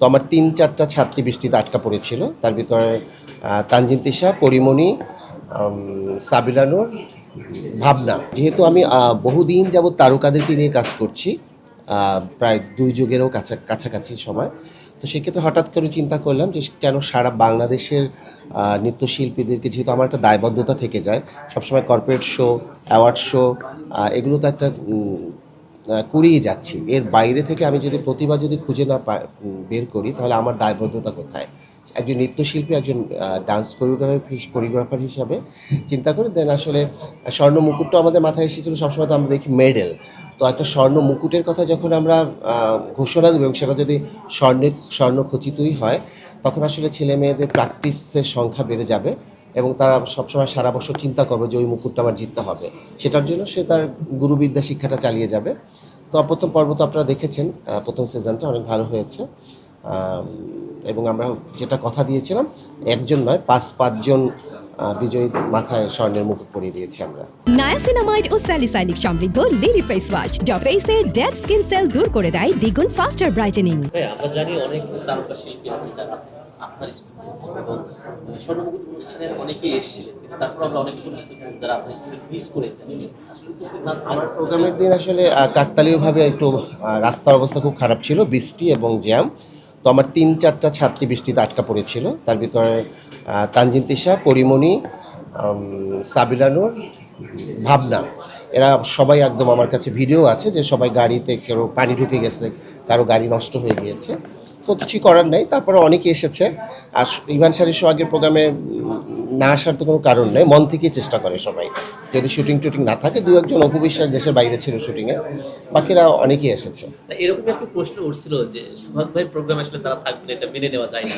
আমার ৩-৪টা ছাত্রী বৃষ্টিতে আটকা পড়েছিল। তার ভিতরে তানজিন তিশা, পরিমণি, সাবিলা নূর, ভাবনা। যেহেতু আমি বহুদিন যাবৎ তারকাদেরকে নিয়ে কাজ করছি, প্রায় ২ যুগেরও কাছাকাছি সময়। তো সেক্ষেত্রে হঠাৎ করে চিন্তা করলাম যে কেন সারা বাংলাদেশের নৃত্যশিল্পীদেরকে, যেহেতু আমার একটা দায়বদ্ধতা থেকে যায়, সবসময় কর্পোরেট শো, অ্যাওয়ার্ড শো, এগুলো তো একটা করেই যাচ্ছি। এর বাইরে থেকে আমি যদি প্রতিভা খুঁজে না বের করি, তাহলে আমার দায়বদ্ধতা কোথায়? একজন নৃত্যশিল্পী, একজন ডান্স কোরিওগ্রাফার হিসাবে চিন্তা করে দেন আসলে স্বর্ণ মুকুটটা আমাদের মাথায় এসেছিলো। সবসময় তো আমরা দেখি মেডেল, তো একটা স্বর্ণ মুকুটের কথা যখন আমরা ঘোষণা দেবো এবং সেটা যদি স্বর্ণ খচিতই হয়, তখন আসলে ছেলে মেয়েদের প্র্যাকটিসের সংখ্যা বেড়ে যাবে এবং তারা সবসময় সারা বছর চিন্তা করবে যে ওই মুকুটটা আমার জিততে হবে। সেটার জন্য সে তার গুরুবিদ্যা শিক্ষাটা চালিয়ে যাবে। তো প্রথম পর্ব তো আপনারা দেখেছেন, প্রথম সিজনটা অনেক ভালো হয়েছে এবং আমরা যেটা কথা দিয়েছিলাম, একজন নয় ৫-৫ জন বিজয়ী মাথায় স্বর্ণের মুকুট পরিয়ে দিয়েছি আমরা। নায়াসিনামাইড ও স্যালিসাইলিক সমৃদ্ধ লিলি ফেস ওয়াশ যা ফেসের ডেড স্কিন সেল দূর করে দেয় দ্বিগুণ ফাস্টার ব্রাইটেনিং। আমরা জানি অনেক তারকা শিল্পী আছে যারা আপনার স্টুডেন্ট এবং স্বর্ণমুকুট অনুষ্ঠানে অনেকেই এসেছিলেন, কিন্তু তারপর আমরা অনেক যারা আপনার স্টুডেন্ট মিস করেছেন আসলে উপস্থিত না। আমার প্রোগ্রামের দিন আসলে কাকতালীয়ভাবে একটু রাস্তার অবস্থা খুব খারাপ ছিল, বৃষ্টি এবং জ্যাম। তো আমার ৩-৪টা ছাত্রী বৃষ্টিতে আটকা পড়েছিল। তার ভিতরে তানজিন তিশা, পরিমণি, সাবিলা নূর, ভাবনা, এরা সবাই একদম আমার কাছে ভিডিও আছে যে সবাই গাড়িতে কারো পানি ঢুকে গেছে, কারো গাড়ি নষ্ট হয়ে গিয়েছে। তো কিছুই করার নেই, তারপরে অনেকে এসেছে। আর ইভান শাড়ির শো আগের প্রোগ্রামে না আসার তো কোনো কারণ নেই, মন থেকেই চেষ্টা করে সবাই। যদি শুটিং না থাকে, ২-১ জন অপবিশ্বাস দেশের বাইরে ছিল শুটিংয়ে, বাকিরা অনেকেই এসেছে। এরকম একটা প্রশ্ন উঠছিল যে সুহাগ ভাই প্রোগ্রাম আসলে তারা থাকবে, এটা মেনে নেওয়া যায় না।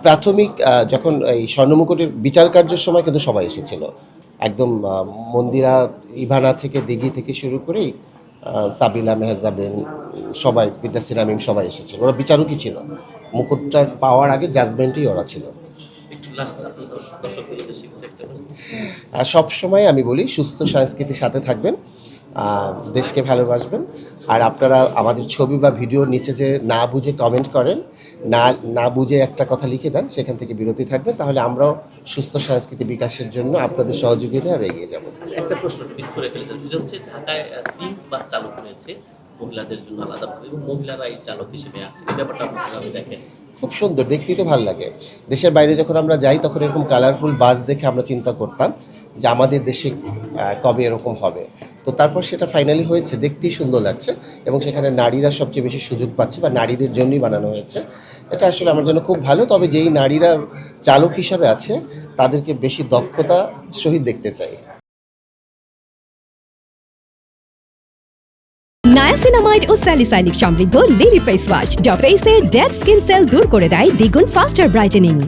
প্রাথমিক যখন এই স্বর্ণমুকুটের বিচার কার্যের সময় কিন্তু সবাই এসেছিল, একদম মন্দিরা, ইভানা থেকে, দিঘি থেকে শুরু করেই সাবিলা, মেহজাবিন, সবাই, বিদ্যাসী রামিম সবাই এসেছিল। ওরা বিচারকই ছিল, মুকুটটা পাওয়ার আগে জাজমেন্টই ওরা ছিল। সব সময় আমি বলি সুস্থ সংস্কৃতির সাথে থাকবেন, দেশকে ভালোবাসবেন। আর আপনারা আমাদের ছবি বা ভিডিওর নিচে যে না বুঝে কমেন্ট করেন, না বুঝে একটা কথা লিখে দেন, সেখান থেকে বিরতি থাকবেন, তাহলে আমরাও সুস্থ সংস্কৃতি বিকাশের জন্য আপনাদের সহযোগিতায় এগিয়ে যাব। একটা প্রশ্ন মিস করে ফেলেছেন, যেটা হচ্ছে ঢাকায় ৩ বাস চালু হয়েছে মহিলাদের জন্য আলাদাভাবে, এবং মহিলারাই চালক হিসেবে আছে। এই ব্যাপারটা আপনি কিভাবে দেখেন? খুব সুন্দর, দেখতেই তো ভালো লাগে। দেশের বাইরে যখন আমরা যাই, তখন এরকম কালারফুল বাস দেখে আমরা চিন্তা করতাম যে আমাদের দেশে কবে এরকম হবে। তো তারপর সেটা ফাইনালি হয়েছে, দেখতেই সুন্দর লাগছে এবং সেখানে নারীরা সবচেয়ে বেশি সুযোগ পাচ্ছে বা নারীদের জন্যই বানানো হয়েছে। এটা আসলে আমার জন্য খুব ভালো। তবে যেই নারীরা চালক হিসাবে আছে, তাদেরকে বেশি দক্ষতা সহিত দেখতে চাই। নায়াসিনামাইড ও স্যালিসাইলিক সমৃদ্ধ লিলি ফেস ওয়াশ যা ফেসের ডেড স্কিন সেল দূর করে দেয় দ্বিগুণ ফাস্টার ব্রাইটেনিং।